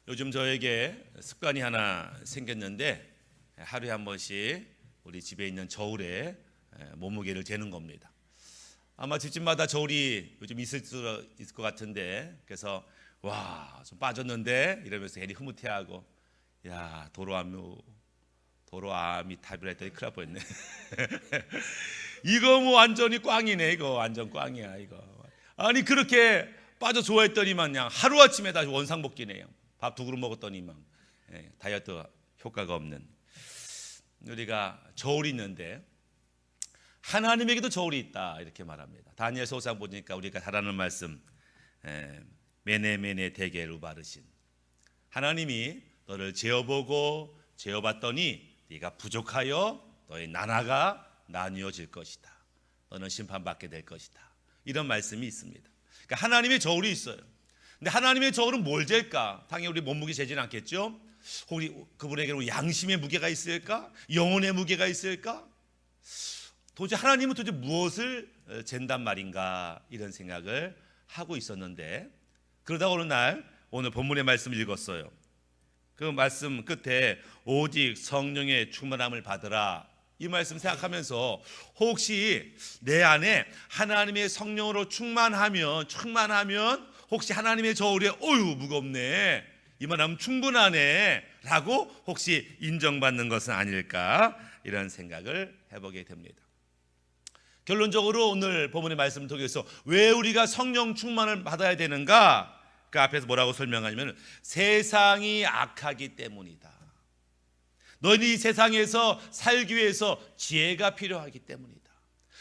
요즘 저에게 습관이 하나 생겼는데 하루에 한 번씩 우리 집에 있는 저울에 몸무게를 재는 겁니다. 아마 집집마다 저울이 요즘 있을 것 같은데, 그래서 와, 좀 빠졌는데 이러면서 괜히 흐뭇해하고, 야, 도로암이 답이라 했더니 큰일 날 뻔했네. 이거 뭐 완전히 꽝이네. 이거 완전 꽝이야 이거. 아니 그렇게 빠져 좋아했더니만 그냥 하루아침에 다시 원상복귀네요. 밥 2그릇 먹었더니만 다이어트 효과가 없는. 우리가 저울이 있는데 하나님에게도 저울이 있다 이렇게 말합니다. 다니엘서 5장 보니까 우리가 잘하는 말씀, 메네 대게 루바르신, 하나님이 너를 재어보고 재어봤더니 네가 부족하여 너의 나라가 나뉘어질 것이다. 너는 심판받게 될 것이다. 이런 말씀이 있습니다. 그러니까 하나님의 저울이 있어요. 근데 하나님의 저울은 뭘 잴까? 당연히 우리 몸무게 재지는 않겠죠. 혹시 그분에게는 양심의 무게가 있을까? 영혼의 무게가 있을까? 도대체 하나님은 도대체 무엇을 잰단 말인가? 이런 생각을 하고 있었는데, 그러다 어느 날 오늘 본문의 말씀을 읽었어요. 그 말씀 끝에 오직 성령의 충만함을 받으라, 이 말씀 생각하면서 혹시 내 안에 하나님의 성령으로 충만하면 혹시 하나님의 저울에 어휴 무겁네, 이만하면 충분하네 라고 혹시 인정받는 것은 아닐까, 이런 생각을 해보게 됩니다. 결론적으로 오늘 본문의 말씀을 통해서 왜 우리가 성령 충만을 받아야 되는가? 그 앞에서 뭐라고 설명하냐면 세상이 악하기 때문이다. 너희는 이 세상에서 살기 위해서 지혜가 필요하기 때문이다.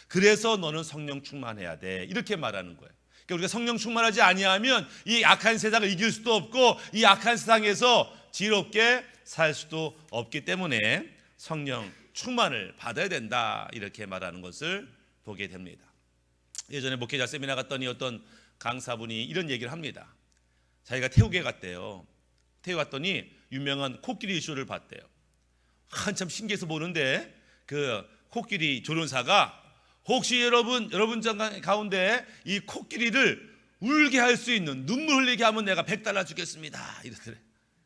그래서 너는 성령 충만해야 돼, 이렇게 말하는 거예요. 그러니까 우리가 성령 충만하지 아니하면 이 악한 세상을 이길 수도 없고 이 악한 세상에서 지혜롭게 살 수도 없기 때문에 성령 충만을 받아야 된다, 이렇게 말하는 것을 보게 됩니다. 예전에 목회자 세미나 갔더니 어떤 강사분이 이런 얘기를 합니다. 자기가 태국에 갔대요. 태국 갔더니 유명한 코끼리 쇼를 봤대요. 한참 신기해서 보는데 그 코끼리 조련사가 혹시 여러분 가운데 이 코끼리를 울게 할 수 있는, 눈물 흘리게 하면 내가 $100 주겠습니다, 이러더래.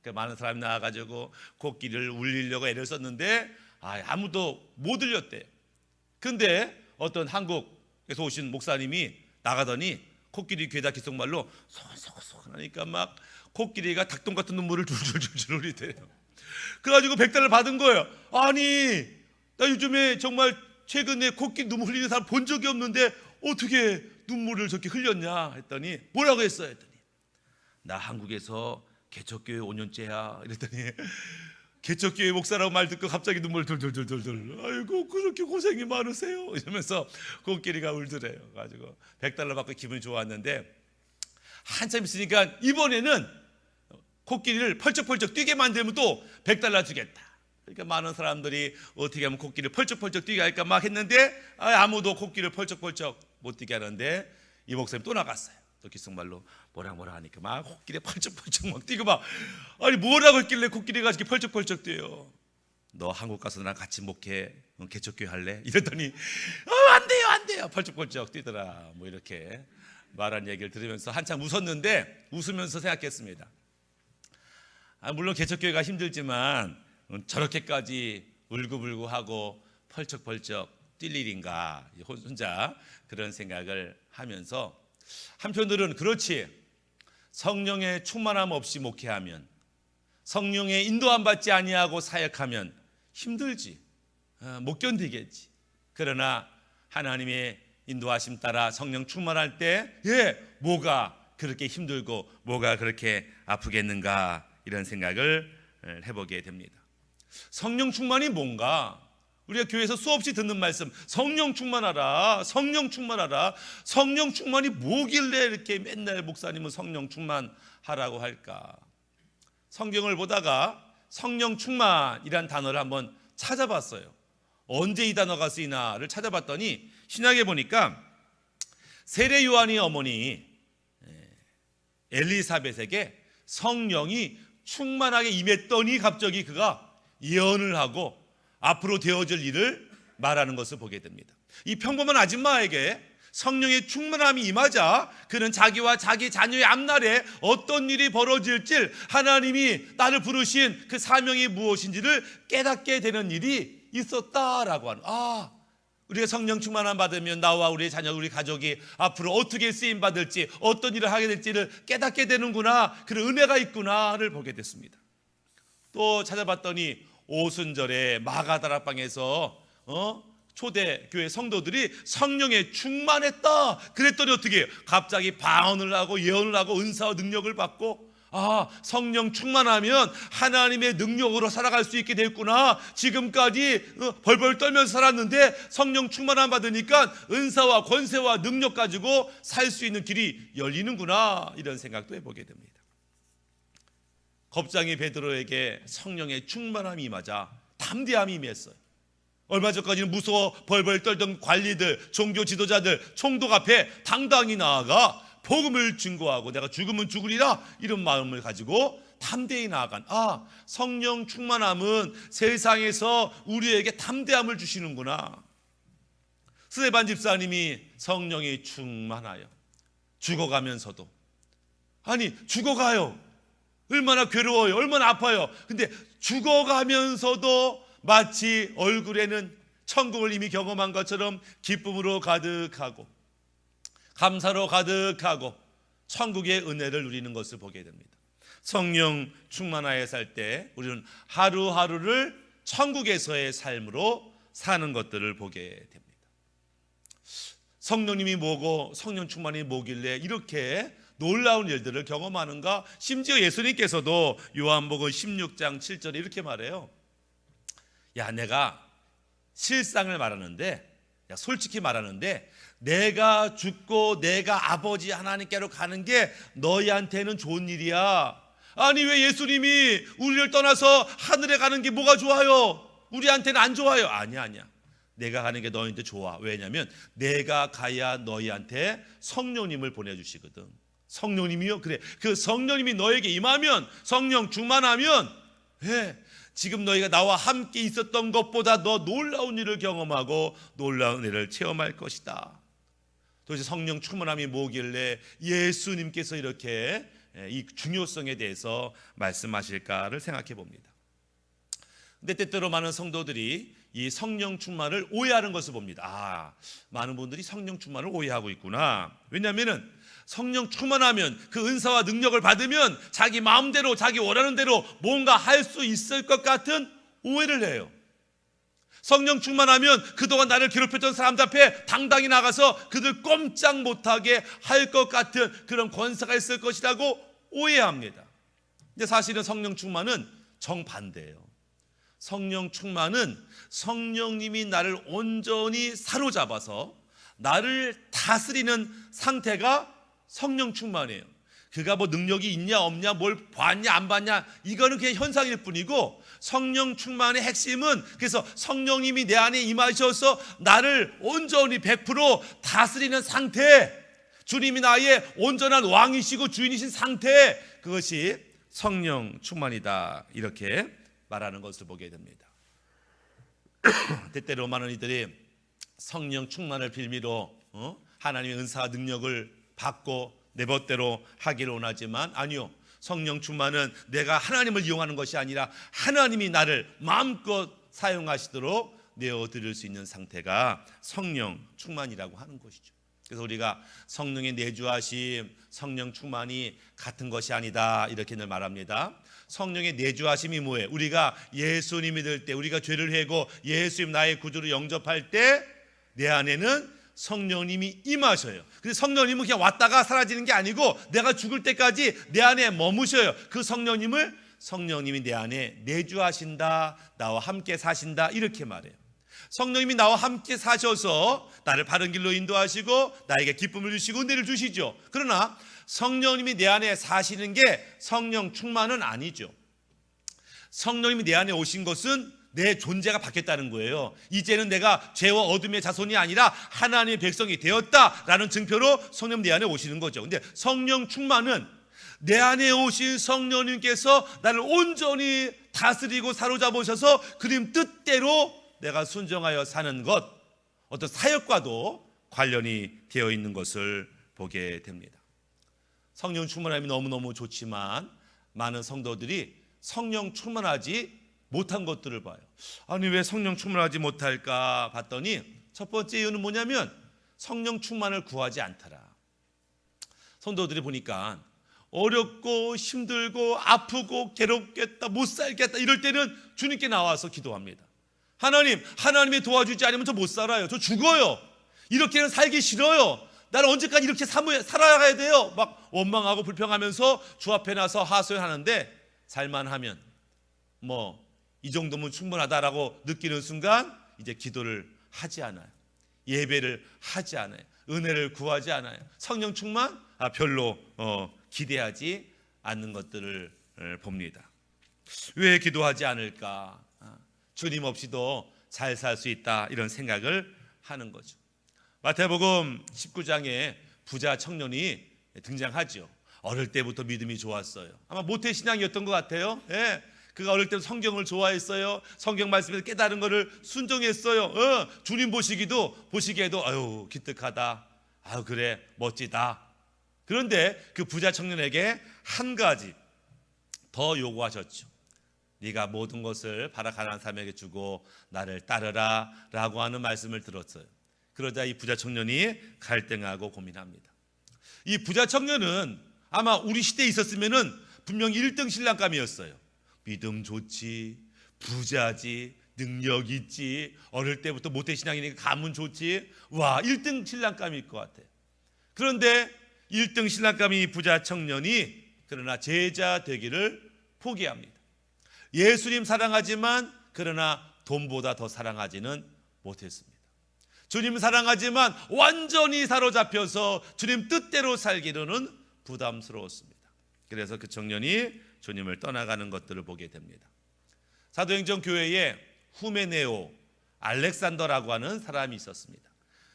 그러니까 많은 사람이 나와가지고 코끼리를 울리려고 애를 썼는데 아무도 못 울렸대요. 근데 어떤 한국에서 오신 목사님이 나가더니 코끼리 귀에다 귓속말로 소소소 하니까 막 코끼리가 닭똥 같은 눈물을 줄줄줄 흘리대요. 그래가지고 $100 받은 거예요. 아니 나 요즘에 정말 최근에 코끼리 눈물 흘리는 사람 본 적이 없는데 어떻게 눈물을 저렇게 흘렸냐 했더니 뭐라고 했어요 했더니 나 한국에서 개척교회 5년째야 이랬더니 개척교회 목사라고 말 듣고 갑자기 눈물 둘둘둘둘, 아이고 그렇게 고생이 많으세요 이러면서 코끼리가 울더래요. 가지고 $100 받고 기분이 좋았는데 한참 있으니까 이번에는 코끼리를 펄쩍펄쩍 뛰게 만들면 또 $100 주겠다. 그러니까 많은 사람들이 어떻게 하면 코끼리를 펄쩍펄쩍 뛰게 할까 막 했는데 아무도 코끼리를 펄쩍펄쩍 못 뛰게 하는데 이 목사님 또 나갔어요. 또 귓속말로 뭐라 하니까 막 코끼리 펄쩍펄쩍 막 뛰고 막, 아니 뭐라고 했길래 코끼리가 이렇게 펄쩍펄쩍 뛰어요. 너 한국 가서 나랑 같이 목회 개척교회 할래? 이랬더니 안 돼요 펄쩍펄쩍 뛰더라. 뭐 이렇게 말한 얘기를 들으면서 한참 웃었는데 웃으면서 생각했습니다. 물론 개척교회가 힘들지만 저렇게까지 울고불고하고 펄쩍펄쩍 뛸 일인가, 혼자 그런 생각을 하면서 한편으로는 그렇지, 성령의 충만함 없이 목회하면, 성령의 인도함 받지 아니하고 사역하면 힘들지, 못 견디겠지. 그러나 하나님의 인도하심 따라 성령 충만할 때 뭐가 그렇게 힘들고 뭐가 그렇게 아프겠는가, 이런 생각을 해보게 됩니다. 성령 충만이 뭔가? 우리가 교회에서 수없이 듣는 말씀, 성령 충만하라, 성령 충만하라. 성령 충만이 뭐길래 이렇게 맨날 목사님은 성령 충만하라고 할까? 성경을 보다가 성령 충만이란 단어를 한번 찾아봤어요. 언제 이 단어가 쓰이나를 찾아봤더니 신약에 보니까 세례 요한의 어머니 엘리사벳에게 성령이 충만하게 임했더니 갑자기 그가 예언을 하고 앞으로 되어질 일을 말하는 것을 보게 됩니다. 이 평범한 아줌마에게 성령의 충만함이 임하자 그는 자기와 자기 자녀의 앞날에 어떤 일이 벌어질지 하나님이 나를 부르신 그 사명이 무엇인지를 깨닫게 되는 일이 있었다라고 하는, 우리가 성령 충만함 받으면 나와 우리 자녀, 우리 가족이 앞으로 어떻게 쓰임 받을지, 어떤 일을 하게 될지를 깨닫게 되는구나, 그런 은혜가 있구나를 보게 됐습니다. 또 찾아봤더니 오순절에 마가다락방에서 초대교회 성도들이 성령에 충만했다 그랬더니 어떻게 해요? 갑자기 방언을 하고 예언을 하고 은사와 능력을 받고, 성령 충만하면 하나님의 능력으로 살아갈 수 있게 됐구나. 지금까지 벌벌 떨면서 살았는데 성령 충만함 받으니까 은사와 권세와 능력 가지고 살 수 있는 길이 열리는구나, 이런 생각도 해보게 됩니다. 겁쟁이 베드로에게 성령의 충만함이 임하자 담대함이 임했어요. 얼마 전까지는 무서워 벌벌 떨던 관리들, 종교 지도자들, 총독 앞에 당당히 나아가 복음을 증거하고 내가 죽으면 죽으리라, 이런 마음을 가지고 담대히 나아간, 성령 충만함은 세상에서 우리에게 담대함을 주시는구나. 스데반 집사님이 성령이 충만하여 죽어가면서도, 죽어가요. 얼마나 괴로워요, 얼마나 아파요. 근데 죽어가면서도 마치 얼굴에는 천국을 이미 경험한 것처럼 기쁨으로 가득하고 감사로 가득하고 천국의 은혜를 누리는 것을 보게 됩니다. 성령 충만하여 살 때 우리는 하루하루를 천국에서의 삶으로 사는 것들을 보게 됩니다. 성령님이 뭐고 성령 충만이 뭐길래 이렇게 놀라운 일들을 경험하는가? 심지어 예수님께서도 요한복음 16장 7절에 이렇게 말해요. 내가 실상을 말하는데, 솔직히 말하는데, 내가 죽고 내가 아버지 하나님께로 가는 게 너희한테는 좋은 일이야. 왜 예수님이 우리를 떠나서 하늘에 가는 게 뭐가 좋아요? 우리한테는 안 좋아요. 아니야. 내가 가는 게 너희한테 좋아. 왜냐하면 내가 가야 너희한테 성령님을 보내주시거든. 성령님이요? 그래. 그 성령님이 너에게 임하면, 성령 충만하면, 지금 너희가 나와 함께 있었던 것보다 더 놀라운 일을 경험하고 놀라운 일을 체험할 것이다. 도대체 성령 충만함이 뭐길래 예수님께서 이렇게 이 중요성에 대해서 말씀하실까를 생각해 봅니다. 근데 때때로 많은 성도들이 이 성령 충만을 오해하는 것을 봅니다. 많은 분들이 성령 충만을 오해하고 있구나. 왜냐하면 성령 충만하면, 그 은사와 능력을 받으면 자기 마음대로, 자기 원하는 대로 뭔가 할 수 있을 것 같은 오해를 해요. 성령 충만하면 그동안 나를 괴롭혔던 사람들 앞에 당당히 나가서 그들 꼼짝 못하게 할 것 같은 그런 권세가 있을 것이라고 오해합니다. 근데 사실은 성령 충만은 정반대예요. 성령 충만은 성령님이 나를 온전히 사로잡아서 나를 다스리는 상태가 성령 충만이에요. 그가 뭐 능력이 있냐 없냐, 뭘 봤냐 안 봤냐, 이거는 그냥 현상일 뿐이고, 성령 충만의 핵심은, 그래서 성령님이 내 안에 임하셔서 나를 온전히 100% 다스리는 상태, 주님이 나의 온전한 왕이시고 주인이신 상태, 그것이 성령 충만이다, 이렇게 말하는 것을 보게 됩니다. 때때로 많은 이들이 성령 충만을 빌미로 하나님의 은사와 능력을 받고 내 멋대로 하기를 원하지만, 아니요, 성령 충만은 내가 하나님을 이용하는 것이 아니라 하나님이 나를 마음껏 사용하시도록 내어드릴 수 있는 상태가 성령 충만이라고 하는 것이죠. 그래서 우리가 성령의 내주하심, 성령 충만이 같은 것이 아니다, 이렇게 늘 말합니다. 성령의 내주하심이 뭐예요? 우리가 예수님 믿을 때, 우리가 죄를 회고 예수님 나의 구주로 영접할 때 내 안에는 성령님이 임하셔요. 그래서 성령님은 그냥 왔다가 사라지는 게 아니고 내가 죽을 때까지 내 안에 머무셔요. 그 성령님이 내 안에 내주하신다, 나와 함께 사신다, 이렇게 말해요. 성령님이 나와 함께 사셔서 나를 바른 길로 인도하시고 나에게 기쁨을 주시고 은혜를 주시죠. 그러나 성령님이 내 안에 사시는 게 성령 충만은 아니죠. 성령님이 내 안에 오신 것은 내 존재가 바뀌었다는 거예요. 이제는 내가 죄와 어둠의 자손이 아니라 하나님의 백성이 되었다라는 증표로 성령 내 안에 오시는 거죠. 근데 성령 충만은 내 안에 오신 성령님께서 나를 온전히 다스리고 사로잡으셔서 그님 뜻대로 내가 순종하여 사는 것, 어떤 사역과도 관련이 되어 있는 것을 보게 됩니다. 성령 충만함이 너무너무 좋지만 많은 성도들이 성령 충만하지 못한 것들을 봐요. 아니 왜 성령 충만하지 못할까 봤더니 첫 번째 이유는 뭐냐면 성령 충만을 구하지 않더라. 성도들이 보니까 어렵고 힘들고 아프고 괴롭겠다 못 살겠다 이럴 때는 주님께 나와서 기도합니다. 하나님이 도와주지 않으면 저 못 살아요. 저 죽어요. 이렇게는 살기 싫어요. 나는 언제까지 이렇게 살아가야 돼요. 막 원망하고 불평하면서 주 앞에 나서 하소연하는데 살만하면 이 정도면 충분하다라고 느끼는 순간 이제 기도를 하지 않아요. 예배를 하지 않아요. 은혜를 구하지 않아요. 성령 충만? 별로 기대하지 않는 것들을 봅니다. 왜 기도하지 않을까? 주님 없이도 잘 살 수 있다 이런 생각을 하는 거죠. 마태복음 19장에 부자 청년이 등장하죠. 어릴 때부터 믿음이 좋았어요. 아마 모태신앙이었던 것 같아요. 예. 그가 어릴 때 성경을 좋아했어요. 성경 말씀에서 깨달은 것을 순종했어요. 주님 보시기에도 아유 기특하다. 아유 그래 멋지다. 그런데 그 부자 청년에게 한 가지 더 요구하셨죠. 네가 모든 것을 바라 가난한 사람에게 주고 나를 따르라 라고 하는 말씀을 들었어요. 그러자 이 부자 청년이 갈등하고 고민합니다. 이 부자 청년은 아마 우리 시대에 있었으면은 분명히 1등 신랑감이었어요. 믿음 좋지, 부자지, 능력 있지, 어릴 때부터 모태신앙이니까 가문 좋지. 와 1등 신랑감일 것 같아. 그런데 1등 신랑감이 부자 청년이 그러나 제자 되기를 포기합니다. 예수님 사랑하지만 그러나 돈보다 더 사랑하지는 못했습니다. 주님 사랑하지만 완전히 사로잡혀서 주님 뜻대로 살기로는 부담스러웠습니다. 그래서 그 청년이 주님을 떠나가는 것들을 보게 됩니다. 사도행전 교회에 후메네오, 알렉산더라고 하는 사람이 있었습니다.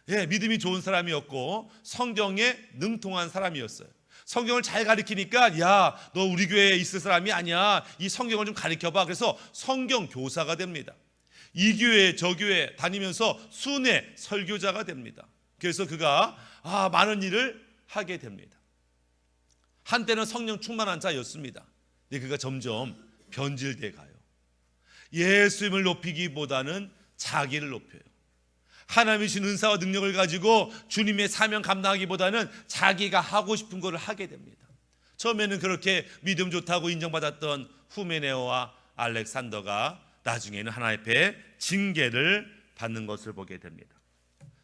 예, 믿음이 좋은 사람이었고 성경에 능통한 사람이었어요. 성경을 잘 가르치니까 야, 너 우리 교회에 있을 사람이 아니야. 이 성경을 좀 가르쳐봐. 그래서 성경 교사가 됩니다. 이 교회 저 교회 다니면서 순회 설교자가 됩니다. 그래서 그가 많은 일을 하게 됩니다. 한때는 성령 충만한 자였습니다. 근데 그가 점점 변질돼 가요. 예수님을 높이기보다는 자기를 높여요. 하나님이 주신 은사와 능력을 가지고 주님의 사명 감당하기보다는 자기가 하고 싶은 것을 하게 됩니다. 처음에는 그렇게 믿음 좋다고 인정받았던 후메네오와 알렉산더가 나중에는 하나님 앞에 징계를 받는 것을 보게 됩니다.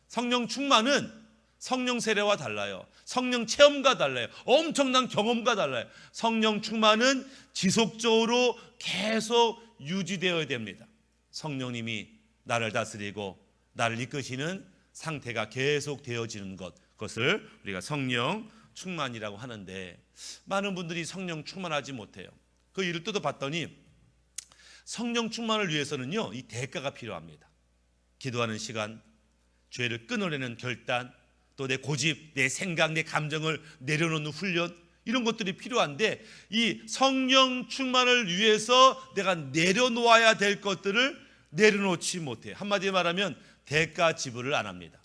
성령 충만은 성령 세례와 달라요. 성령 체험과 달라요. 엄청난 경험과 달라요. 성령 충만은 지속적으로 계속 유지되어야 됩니다. 성령님이 나를 다스리고 나를 이끄시는 상태가 계속 되어지는 그것을 우리가 성령 충만이라고 하는데 많은 분들이 성령 충만하지 못해요. 그 이유를 뜯어봤더니 성령 충만을 위해서는요 이 대가가 필요합니다. 기도하는 시간, 죄를 끊어내는 결단, 또 내 고집, 내 생각, 내 감정을 내려놓는 훈련 이런 것들이 필요한데 이 성령 충만을 위해서 내가 내려놓아야 될 것들을 내려놓지 못해요. 한마디로 말하면 대가 지불을 안 합니다.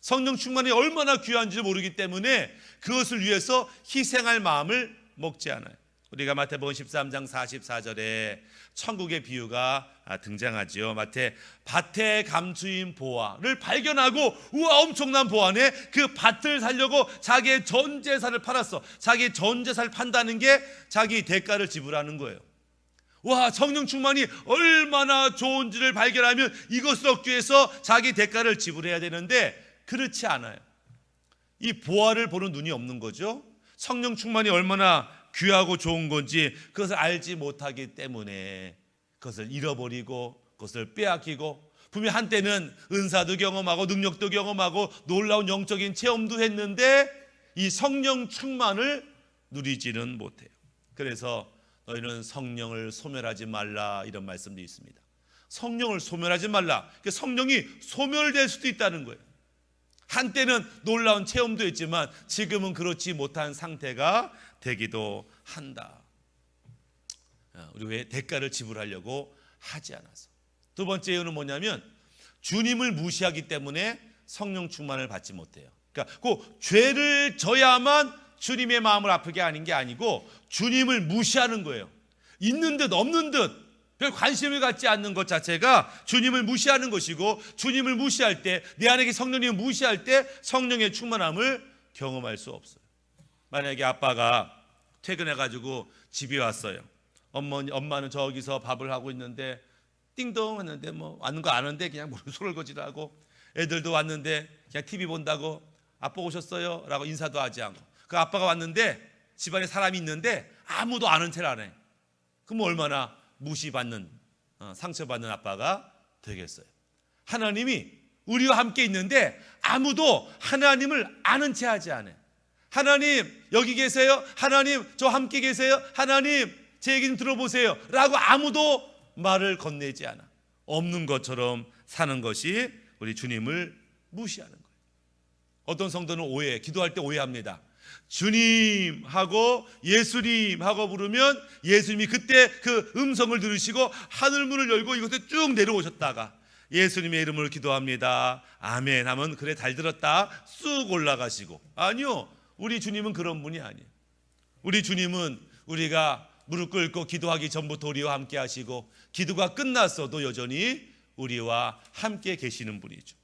성령 충만이 얼마나 귀한지 모르기 때문에 그것을 위해서 희생할 마음을 먹지 않아요. 우리가 마태복음 13장 44절에 천국의 비유가 등장하죠. 밭에 감추인 보화를 발견하고 우와 엄청난 보화네. 그 밭을 살려고 자기의 전 재산을 팔았어. 자기 전 재산을 판다는 게 자기 대가를 지불하는 거예요. 와 성령 충만이 얼마나 좋은지를 발견하면 이것을 얻기 위해서 자기 대가를 지불해야 되는데 그렇지 않아요. 이 보화를 보는 눈이 없는 거죠. 성령 충만이 얼마나 귀하고 좋은 건지 그것을 알지 못하기 때문에 그것을 잃어버리고 그것을 빼앗기고 분명 한때는 은사도 경험하고 능력도 경험하고 놀라운 영적인 체험도 했는데 이 성령 충만을 누리지는 못해요. 그래서 너희는 성령을 소멸하지 말라 이런 말씀도 있습니다. 성령을 소멸하지 말라. 성령이 소멸될 수도 있다는 거예요. 한때는 놀라운 체험도 했지만 지금은 그렇지 못한 상태가 되기도 한다. 우리 왜 대가를 지불하려고 하지 않아서. 두 번째 이유는 뭐냐면 주님을 무시하기 때문에 성령 충만을 받지 못해요. 그러니까 그 죄를 져야만 주님의 마음을 아프게 하는 게 아니고 주님을 무시하는 거예요. 있는 듯 없는 듯 별 관심을 갖지 않는 것 자체가 주님을 무시하는 것이고, 주님을 무시할 때, 내 안에 성령님을 무시할 때 성령의 충만함을 경험할 수 없어요. 만약에 아빠가 퇴근해가지고 집에 왔어요. 엄마는 저기서 밥을 하고 있는데 띵동 했는데 뭐 왔는 거 아는데 그냥 소설거지하고, 애들도 왔는데 그냥 TV 본다고 아빠 오셨어요? 라고 인사도 하지 않고, 그 아빠가 왔는데 집안에 사람이 있는데 아무도 아는 체를 안 해. 그럼 얼마나 무시받는, 상처받는 아빠가 되겠어요. 하나님이 우리와 함께 있는데 아무도 하나님을 아는 체 하지 않아요. 하나님 여기 계세요? 하나님 저 함께 계세요? 하나님 제 얘기 좀 들어보세요 라고 아무도 말을 건네지 않아. 없는 것처럼 사는 것이 우리 주님을 무시하는 거예요. 어떤 성도는 오해해. 기도할 때 오해합니다. 주님 하고 예수님 하고 부르면 예수님이 그때 그 음성을 들으시고 하늘문을 열고 이곳에 쭉 내려오셨다가 예수님의 이름으로 기도합니다, 아멘 하면 그래 잘 들었다 쑥 올라가시고. 아니요, 우리 주님은 그런 분이 아니에요. 우리 주님은 우리가 무릎 꿇고 기도하기 전부터 우리와 함께 하시고, 기도가 끝났어도 여전히 우리와 함께 계시는 분이죠.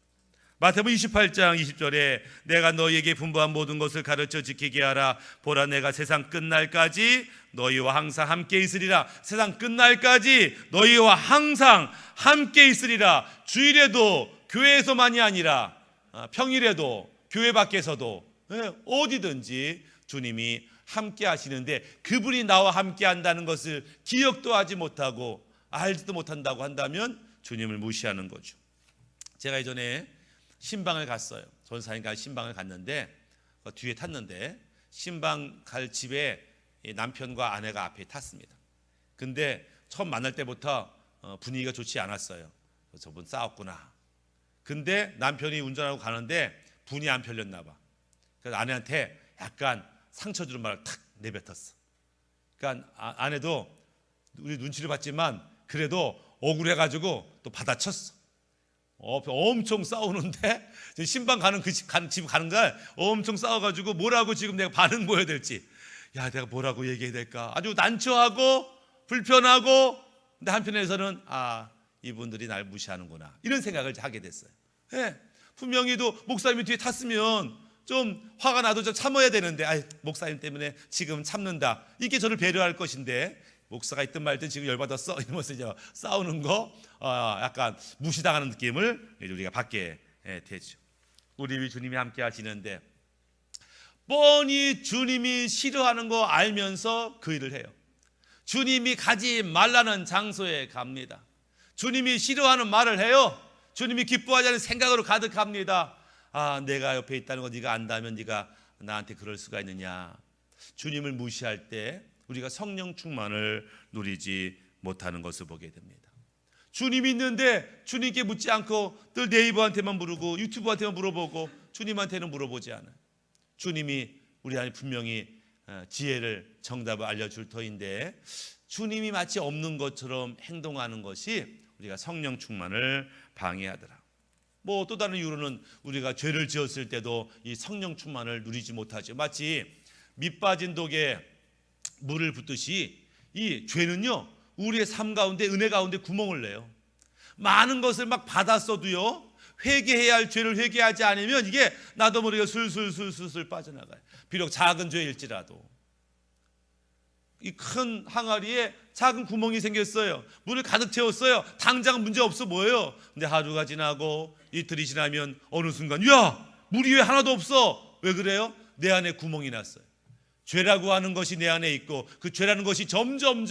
마태복음 28장 20절에 내가 너희에게 분부한 모든 것을 가르쳐 지키게 하라. 보라, 내가 세상 끝날까지 너희와 항상 함께 있으리라. 세상 끝날까지 너희와 항상 함께 있으리라. 주일에도 교회에서만이 아니라 평일에도 교회 밖에서도 어디든지 주님이 함께 하시는데, 그분이 나와 함께 한다는 것을 기억도 하지 못하고 알지도 못한다고 한다면 주님을 무시하는 거죠. 제가 예전에 신방을 갔어요. 전사님과 신방을 갔는데 뒤에 탔는데 신방 갈 집에 남편과 아내가 앞에 탔습니다. 근데 처음 만날 때부터 분위기가 좋지 않았어요. 저분 싸웠구나. 근데 남편이 운전하고 가는데 분이 안 풀렸나 봐. 그래서 아내한테 약간 상처 주는 말을 탁 내뱉었어. 그러니까 아내도 우리 눈치를 봤지만 그래도 억울해가지고 또 받아쳤어. 엄청 싸우는데 신방 가는 그 집 가는 날 엄청 싸워가지고 뭐라고 지금 내가 반응 보여야 될지, 야 내가 뭐라고 얘기해야 될까 아주 난처하고 불편하고, 근데 한편에서는 이분들이 날 무시하는구나 이런 생각을 하게 됐어요. 분명히도 목사님이 뒤에 탔으면 좀 화가 나도 좀 참아야 되는데, 목사님 때문에 지금 참는다, 이게 저를 배려할 것인데 목사가 있든 말든 지금 열받았어 이러면서 이제 싸우는 거, 약간 무시당하는 느낌을 우리가 받게 되죠. 우리 주님이 함께 하시는데 뻔히 주님이 싫어하는 거 알면서 그 일을 해요. 주님이 가지 말라는 장소에 갑니다. 주님이 싫어하는 말을 해요. 주님이 기뻐하지 않는 생각으로 가득합니다. 내가 옆에 있다는 거 네가 안다면 네가 나한테 그럴 수가 있느냐. 주님을 무시할 때 우리가 성령 충만을 누리지 못하는 것을 보게 됩니다. 주님이 있는데 주님께 묻지 않고 늘 네이버한테만 물어보고 유튜브한테만 물어보고 주님한테는 물어보지 않아요. 주님이 우리 안에 분명히 지혜를, 정답을 알려줄 터인데 주님이 마치 없는 것처럼 행동하는 것이 우리가 성령 충만을 방해하더라. 또 다른 이유로는 우리가 죄를 지었을 때도 이 성령 충만을 누리지 못하죠. 마치 밑 빠진 독에 물을 붓듯이 이 죄는요 우리의 삶 가운데, 은혜 가운데 구멍을 내요. 많은 것을 막 받았어도요 회개해야 할 죄를 회개하지 않으면 이게 나도 모르게 술술 빠져나가요. 비록 작은 죄일지라도. 이 큰 항아리에 작은 구멍이 생겼어요. 물을 가득 채웠어요. 당장은 문제 없어 보여요. 근데 하루가 지나고 이틀이 지나면 어느 순간 물이 왜 하나도 없어? 왜 그래요? 내 안에 구멍이 났어요. 죄라고 하는 것이 내 안에 있고 그 죄라는 것이 점점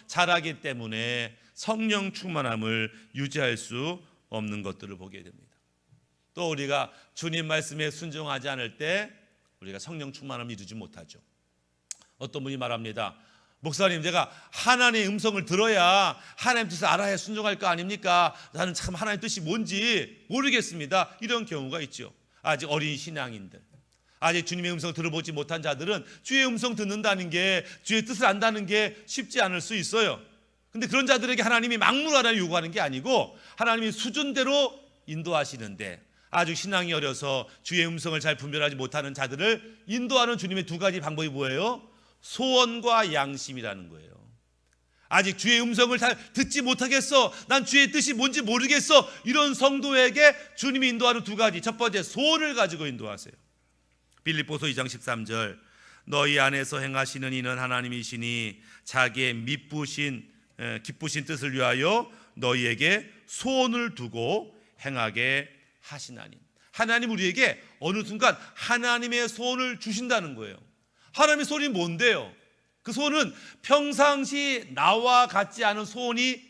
자라기 때문에 성령 충만함을 유지할 수 없는 것들을 보게 됩니다. 또 우리가 주님 말씀에 순종하지 않을 때 우리가 성령 충만함을 이루지 못하죠. 어떤 분이 말합니다. 목사님, 제가 하나님의 음성을 들어야 하나님 뜻을 알아야 순종할 거 아닙니까? 나는 참 하나님의 뜻이 뭔지 모르겠습니다. 이런 경우가 있죠. 아직 어린 신앙인들, 아직 주님의 음성을 들어보지 못한 자들은 주의 음성 듣는다는 게, 주의 뜻을 안다는 게 쉽지 않을 수 있어요. 근데 그런 자들에게 하나님이 막무가내로 요구하는 게 아니고 하나님이 수준대로 인도하시는데, 아주 신앙이 어려서 주의 음성을 잘 분별하지 못하는 자들을 인도하는 주님의 두 가지 방법이 뭐예요? 소원과 양심이라는 거예요. 아직 주의 음성을 잘 듣지 못하겠어, 난 주의 뜻이 뭔지 모르겠어, 이런 성도에게 주님이 인도하는 두 가지, 첫 번째 소원을 가지고 인도하세요. 빌립보서 2장 13절, 너희 안에서 행하시는 이는 하나님이시니 자기의 기쁘신 뜻을 위하여 너희에게 소원을 두고 행하게 하시나니. 하나님 우리에게 어느 순간 하나님의 소원을 주신다는 거예요. 하나님의 소원이 뭔데요? 그 소원은 평상시 나와 같지 않은 소원이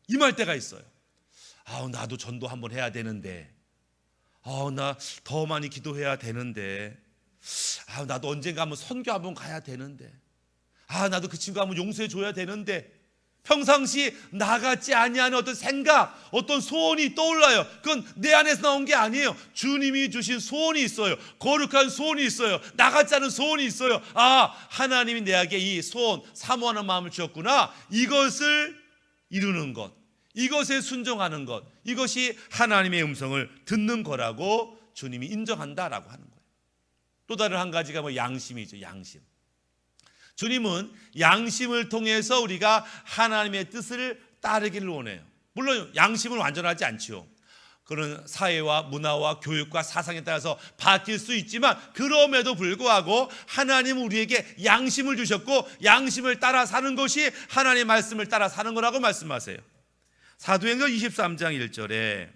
임할 때가 있어요. 나도 전도 한번 해야 되는데, 나 더 많이 기도해야 되는데, 나도 언젠가 한번 선교 한번 가야 되는데, 나도 그 친구 한번 용서해 줘야 되는데, 평상시 나같지 아니하는 어떤 생각, 어떤 소원이 떠올라요. 그건 내 안에서 나온 게 아니에요. 주님이 주신 소원이 있어요. 거룩한 소원이 있어요. 나같지 않은 소원이 있어요. 하나님이 내게 이 소원, 사모하는 마음을 주었구나. 이것을 이루는 것, 이것에 순종하는 것, 이것이 하나님의 음성을 듣는 거라고 주님이 인정한다라고 하는 거예요. 또 다른 한 가지가 양심이죠. 양심. 주님은 양심을 통해서 우리가 하나님의 뜻을 따르기를 원해요. 물론 양심은 완전하지 않죠. 그런 사회와 문화와 교육과 사상에 따라서 바뀔 수 있지만, 그럼에도 불구하고 하나님은 우리에게 양심을 주셨고, 양심을 따라 사는 것이 하나님의 말씀을 따라 사는 거라고 말씀하세요. 사도행전 23장 1절에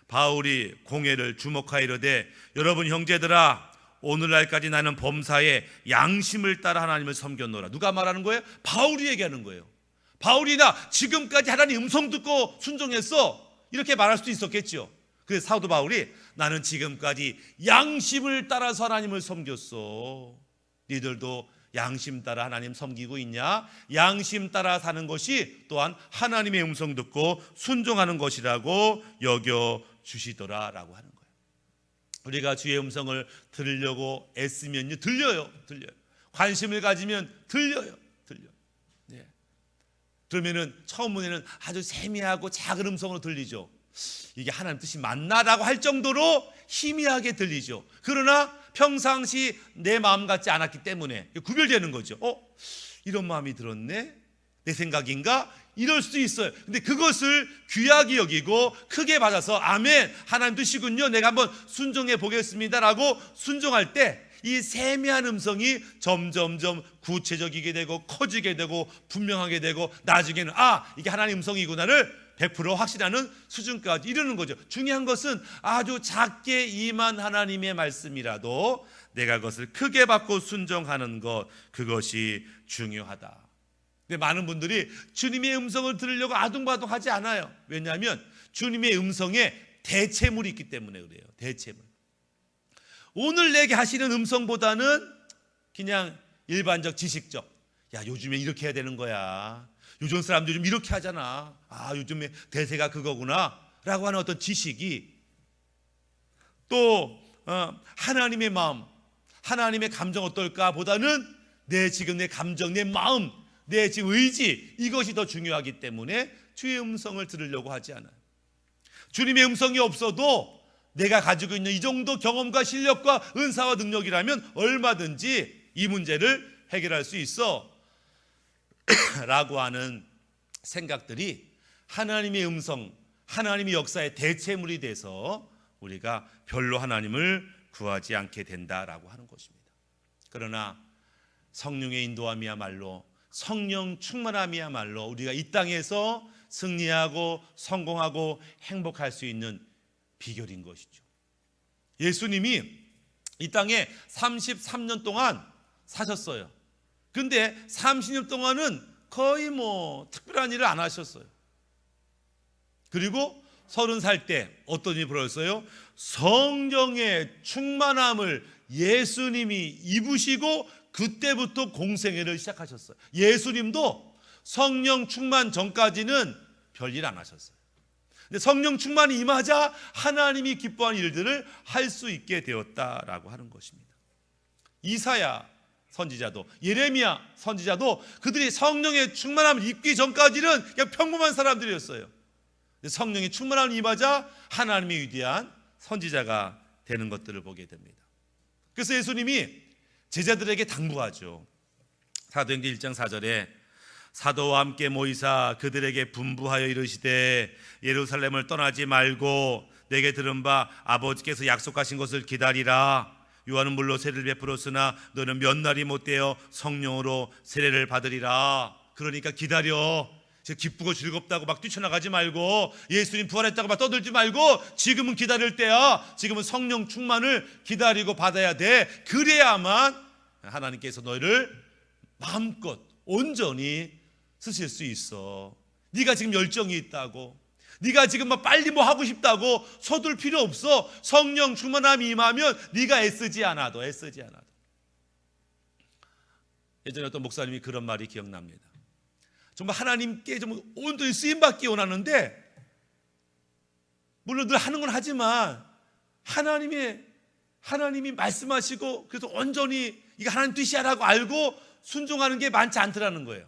바울이 공회를 주목하여 이르되, 여러분 형제들아, 오늘날까지 나는 범사에 양심을 따라 하나님을 섬겼노라. 누가 말하는 거예요? 바울이 얘기하는 거예요. 바울이 나 지금까지 하나님 음성 듣고 순종했어, 이렇게 말할 수도 있었겠죠. 그래서 사도 바울이 나는 지금까지 양심을 따라서 하나님을 섬겼어. 니들도 양심 따라 하나님 섬기고 있냐? 양심 따라 사는 것이 또한 하나님의 음성 듣고 순종하는 것이라고 여겨주시더라 라고 하는 거예요. 우리가 주의 음성을 들으려고 애쓰면요, 들려요. 관심을 가지면 들려요. 네. 그러면은 처음에는 아주 세미하고 작은 음성으로 들리죠. 이게 하나님 뜻이 맞나라고 할 정도로 희미하게 들리죠. 그러나 평상시 내 마음 같지 않았기 때문에 구별되는 거죠. 이런 마음이 들었네? 내 생각인가? 이럴 수도 있어요. 근데 그것을 귀하게 여기고 크게 받아서 아멘, 하나님 뜻이군요, 내가 한번 순종해 보겠습니다라고 순종할 때 이 세미한 음성이 점점점 구체적이게 되고 커지게 되고 분명하게 되고, 나중에는 이게 하나님 음성이구나를 100% 확신하는 수준까지 이르는 거죠. 중요한 것은 아주 작게 임한 하나님의 말씀이라도 내가 그것을 크게 받고 순종하는 것, 그것이 중요하다. 근데 많은 분들이 주님의 음성을 들으려고 아둥바둥하지 않아요. 왜냐하면 주님의 음성에 대체물이 있기 때문에 그래요. 대체물. 오늘 내게 하시는 음성보다는 그냥 일반적 지식적, 요즘에 이렇게 해야 되는 거야, 요즘 사람들 좀 이렇게 하잖아, 요즘에 대세가 그거구나 라고 하는 어떤 지식이, 또 하나님의 마음, 하나님의 감정 어떨까 보다는 지금 내 감정, 내 마음, 내 지금 의지, 이것이 더 중요하기 때문에 주의 음성을 들으려고 하지 않아요. 주님의 음성이 없어도 내가 가지고 있는 이 정도 경험과 실력과 은사와 능력이라면 얼마든지 이 문제를 해결할 수 있어 라고 하는 생각들이 하나님의 음성, 하나님의 역사의 대체물이 돼서 우리가 별로 하나님을 구하지 않게 된다라고 하는 것입니다. 그러나 성령의 인도함이야말로, 성령 충만함이야말로 우리가 이 땅에서 승리하고 성공하고 행복할 수 있는 비결인 것이죠. 예수님이 이 땅에 33년 동안 사셨어요. 근데 30년 동안은 거의 특별한 일을 안 하셨어요. 그리고 30살 때 어떤 일이 벌어졌어요? 성령의 충만함을 예수님이 입으시고 그때부터 공생애를 시작하셨어요. 예수님도 성령 충만 전까지는 별일 안 하셨어요. 근데 성령 충만이 임하자 하나님이 기뻐하는 일들을 할 수 있게 되었다라고 하는 것입니다. 이사야 선지자도, 예레미야 선지자도 그들이 성령의 충만함을 입기 전까지는 그냥 평범한 사람들이었어요. 근데 성령의 충만함을 임하자 하나님의 위대한 선지자가 되는 것들을 보게 됩니다. 그래서 예수님이 제자들에게 당부하죠. 사도행전 1장 4절에 사도와 함께 모이사 그들에게 분부하여 이르시되 예루살렘을 떠나지 말고 내게 들은 바 아버지께서 약속하신 것을 기다리라. 요한은 물로 세례를 베풀었으나 너는 몇 날이 못되어 성령으로 세례를 받으리라. 그러니까 기다려. 기쁘고 즐겁다고 막 뛰쳐나가지 말고, 예수님 부활했다고 막 떠들지 말고, 지금은 기다릴 때야. 지금은 성령 충만을 기다리고 받아야 돼. 그래야만 하나님께서 너희를 마음껏 온전히 쓰실 수 있어. 네가 지금 열정이 있다고, 네가 지금 막 빨리 뭐 하고 싶다고 서둘 필요 없어. 성령 충만함이 임하면 네가 애쓰지 않아도. 예전에 어떤 목사님이 그런 말이 기억납니다. 정말 하나님께 좀 온전히 쓰임받기 원하는데, 물론 늘 하는 건 하지만 하나님이 말씀하시고 그래서 온전히 이게 하나님 뜻이야라고 알고 순종하는 게 많지 않더라는 거예요.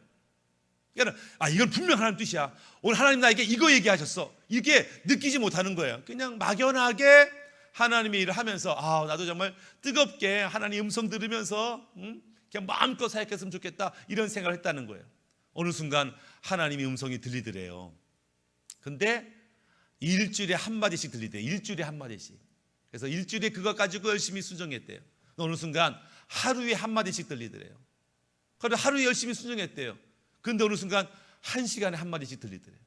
그러니까 이건 분명 하나님 뜻이야. 오늘 하나님 나에게 이거 얘기하셨어. 이게 느끼지 못하는 거예요. 그냥 막연하게 하나님의 일을 하면서 나도 정말 뜨겁게 하나님 음성 들으면서 그냥 마음껏 사역했으면 좋겠다, 이런 생각을 했다는 거예요. 어느 순간 하나님의 음성이 들리더래요. 근데 일주일에 한마디씩 들리대요. 일주일에 한마디씩. 그래서 일주일에 그거 가지고 열심히 순종했대요. 어느 순간 하루에 한마디씩 들리더래요. 그래서 하루에 열심히 순종했대요. 근데 어느 순간 1시간에 한마디씩 들리더래요.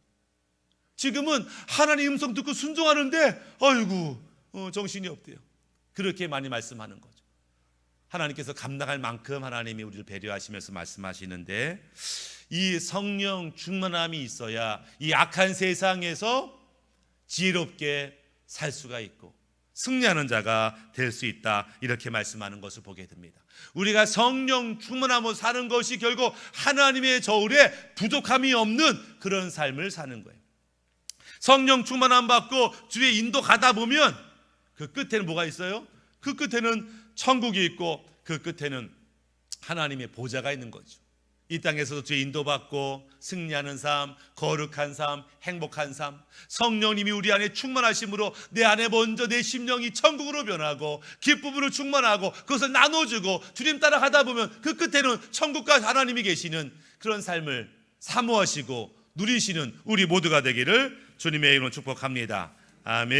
지금은 하나님 음성 듣고 순종하는데 정신이 없대요. 그렇게 많이 말씀하는 거죠. 하나님께서 감당할 만큼 하나님이 우리를 배려하시면서 말씀하시는데, 이 성령 충만함이 있어야 이 악한 세상에서 지혜롭게 살 수가 있고 승리하는 자가 될 수 있다, 이렇게 말씀하는 것을 보게 됩니다. 우리가 성령 충만함으로 사는 것이 결국 하나님의 저울에 부족함이 없는 그런 삶을 사는 거예요. 성령 충만함 받고 주의 인도 가다 보면 그 끝에는 뭐가 있어요? 그 끝에는 천국이 있고 그 끝에는 하나님의 보좌가 있는 거죠. 이 땅에서도 주의 인도받고 승리하는 삶, 거룩한 삶, 행복한 삶, 성령님이 우리 안에 충만하심으로 내 안에 먼저 내 심령이 천국으로 변하고 기쁨으로 충만하고 그것을 나눠주고 주님 따라가다 보면 그 끝에는 천국과 하나님이 계시는 그런 삶을 사모하시고 누리시는 우리 모두가 되기를 주님의 이름으로 축복합니다. 아멘.